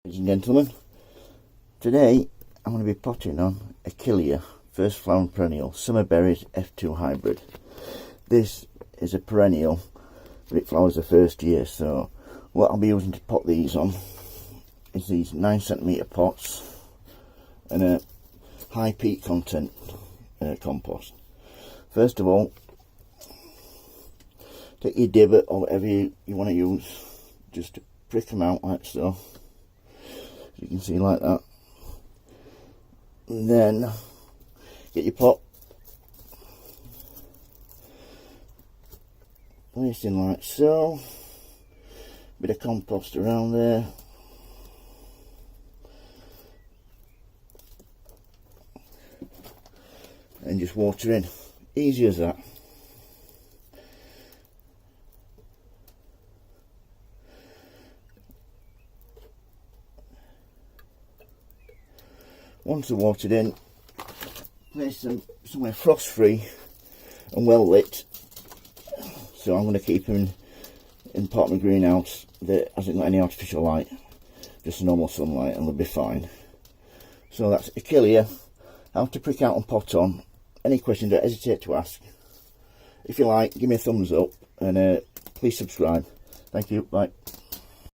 Ladies and gentlemen, today I'm going to be potting on Achillea First Flowering Perennial Summer Berries F2 Hybrid. This is a perennial, but it flowers the first year, so what I'll be using to pot these on is these 9cm pots and a high peat content compost. First of all, take your divot or whatever you want to use, just to prick them out like so. You can see like that, and then get your pot, place in like so, bit of compost around there, and just water in, easy as that. Once they're watered in, place them somewhere frost free and well lit. So I'm going to keep them in part of my greenhouse that hasn't got any artificial light, just normal sunlight, and they'll be fine. So that's Achillea, how to prick out and pot on. Any questions, don't hesitate to ask. If you like, give me a thumbs up and please subscribe. Thank you, bye.